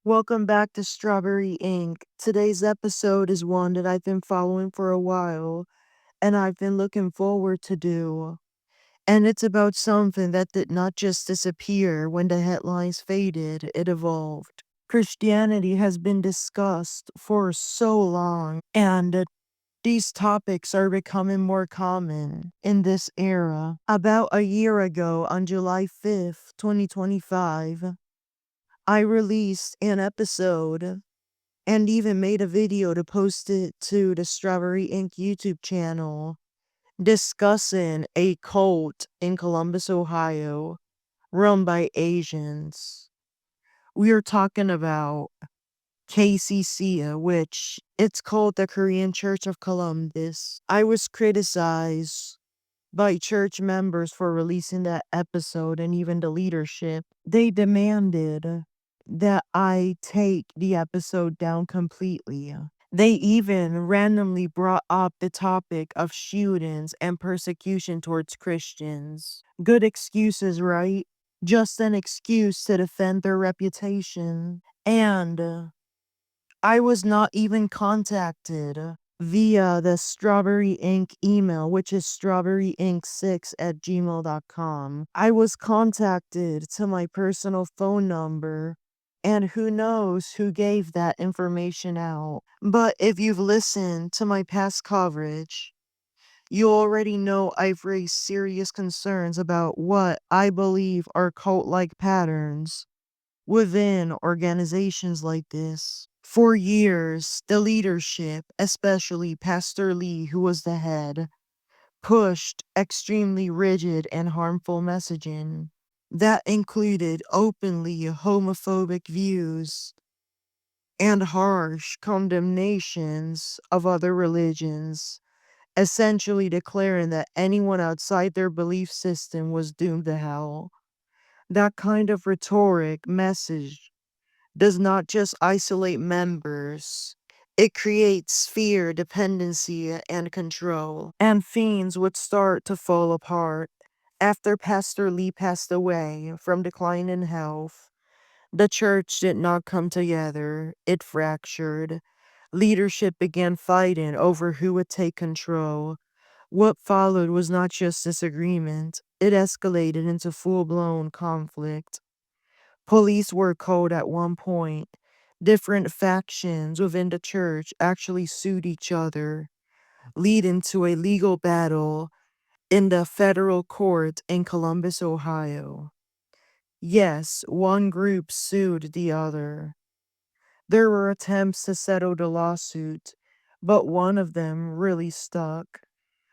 Welcome back to Strawberry Ink. Today's episode is one that I've been following for a while and I've been looking forward to do. And it's about something that did not just disappear when the headlines faded, it evolved. Christianity has been discussed for so long, and these topics are becoming more common in this era. About a year ago, on July 5th, 2025, I released an episode and even made a video to post it to the Strawberry Ink YouTube channel discussing a cult in Columbus, Ohio, run by Asians. We are talking about KCC, which it's called the Korean Church of Columbus. I was criticized by church members for releasing that episode and even the leadership. They demanded that I take the episode down completely. They even randomly brought up the topic of shootings and persecution towards Christians. Good excuses, right? Just an excuse to defend their reputation. And I was not even contacted via the Strawberry Ink email, which is strawberryink6@gmail.com. I was contacted to my personal phone number, and who knows who gave that information out. But if you've listened to my past coverage, you already know I've raised serious concerns about what I believe are cult-like patterns within organizations like this. For years, the leadership, especially Pastor Lee, who was the head, pushed extremely rigid and harmful messaging that included openly homophobic views and harsh condemnations of other religions, essentially declaring that anyone outside their belief system was doomed to hell. That kind of rhetoric message does not just isolate members, it creates fear, dependency, and control. And things would start to fall apart. After Pastor Lee passed away from decline in health, the church did not come together, it fractured. Leadership began fighting over who would take control. What followed was not just disagreement, it escalated into full blown conflict. Police were called at one point. Different factions within the church actually sued each other, leading to a legal battle in the federal court in Columbus, Ohio. Yes, one group sued the other. There were attempts to settle the lawsuit, but one of them really stuck.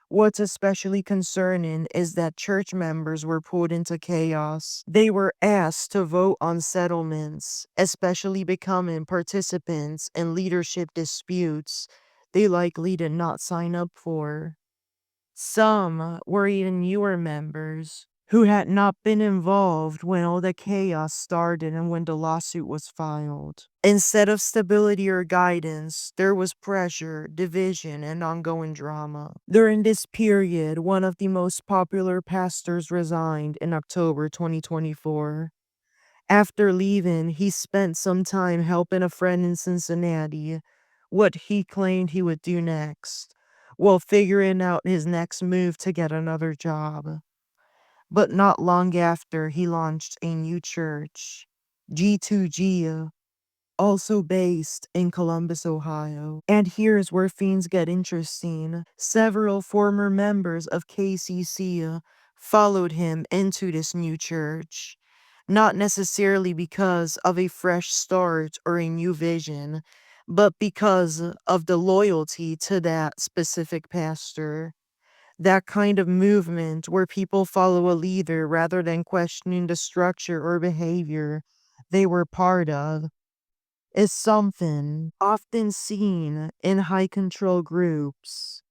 What's especially concerning is that church members were pulled into chaos. They were asked to vote on settlements, especially becoming participants in leadership disputes they likely did not sign up for. Some were even newer members who had not been involved when all the chaos started and when the lawsuit was filed. Instead of stability or guidance, there was pressure, division, and ongoing drama. During this period, one of the most popular pastors resigned in October 2024. After leaving, he spent some time helping a friend in Cincinnati, what he claimed he would do next, while figuring out his next move to get another job. But not long after, he launched a new church, G2G, also based in Columbus, Ohio. And here's where things get interesting. Several former members of KCC followed him into this new church, not necessarily because of a fresh start or a new vision, but because of the loyalty to that specific pastor. That kind of movement where people follow a leader rather than questioning the structure or behavior they were part of is something often seen in high control groups.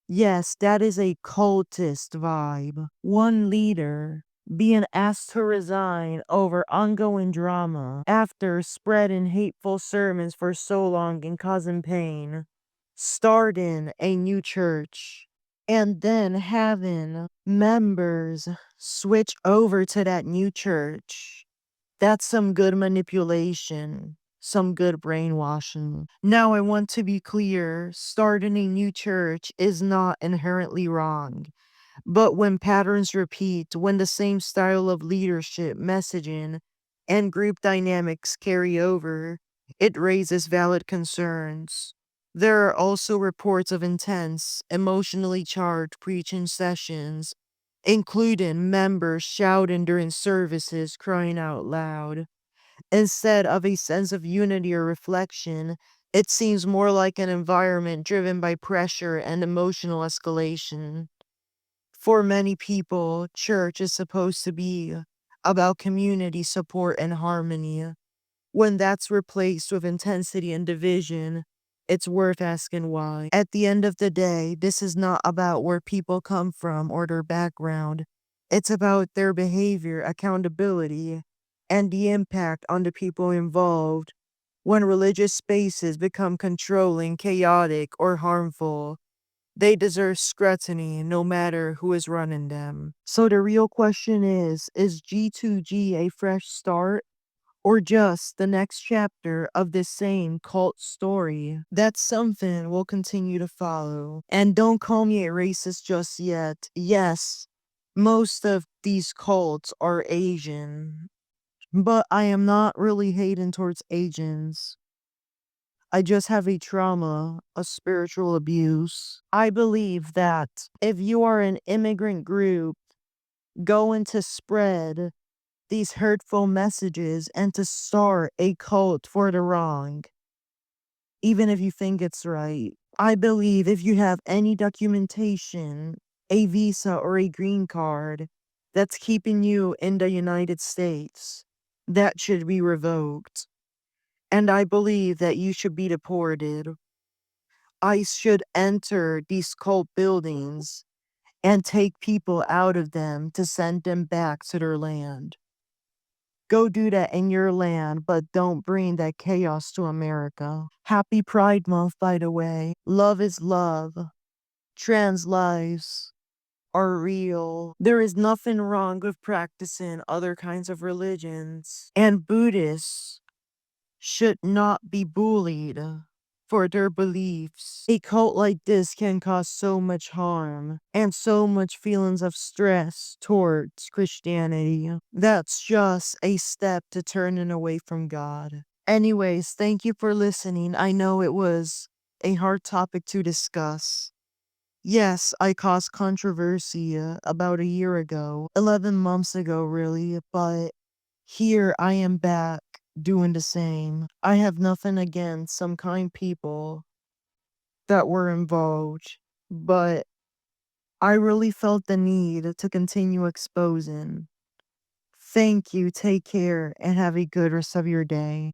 Yes, that is a cultist vibe. One leader being asked to resign over ongoing drama after spreading hateful sermons for so long and causing pain, starting a new church, and then having members switch over to that new church. That's some good manipulation. some good brainwashing. Now, I want to be clear, starting a new church is not inherently wrong. But when patterns repeat, when the same style of leadership, messaging, and group dynamics carry over, it raises valid concerns. There are also reports of intense, emotionally charged preaching sessions, including members shouting during services, crying out loud. Instead of a sense of unity or reflection, it seems more like an environment driven by pressure and emotional escalation. For many people, church is supposed to be about community support and harmony. When that's replaced with intensity and division, it's worth asking why. At the end of the day, this is not about where people come from or their background. It's about their behavior, accountability, and the impact on the people involved. When religious spaces become controlling, chaotic, or harmful, they deserve scrutiny no matter who is running them. So the real question is G2G a fresh start or just the next chapter of this same cult story? That's something we'll continue to follow. And don't call me a racist just yet. Yes, most of these cults are Asian, but I am not really hating towards Asians. I just have a trauma, a spiritual abuse. I believe that if you are an immigrant group going to spread these hurtful messages and to start a cult for the wrong, even if you think it's right, I believe if you have any documentation, a visa or a green card that's keeping you in the United States, that should be revoked. And I believe that you should be deported. ICE should enter these cult buildings and take people out of them to send them back to their land. Go do that in your land, but don't bring that chaos to America. Happy Pride Month, by the way. Love is love. Trans lives are real. There is nothing wrong with practicing other kinds of religions. And Buddhists should not be bullied for their beliefs. A cult like this can cause so much harm and so much feelings of stress towards Christianity. That's just a step to turning away from God. Anyways, thank you for listening. I know it was a hard topic to discuss. Yes, I caused controversy about a year ago, 11 months ago, really, but here I am back doing the same. I have nothing against some kind people that were involved, but I really felt the need to continue exposing. Thank you, take care, and have a good rest of your day.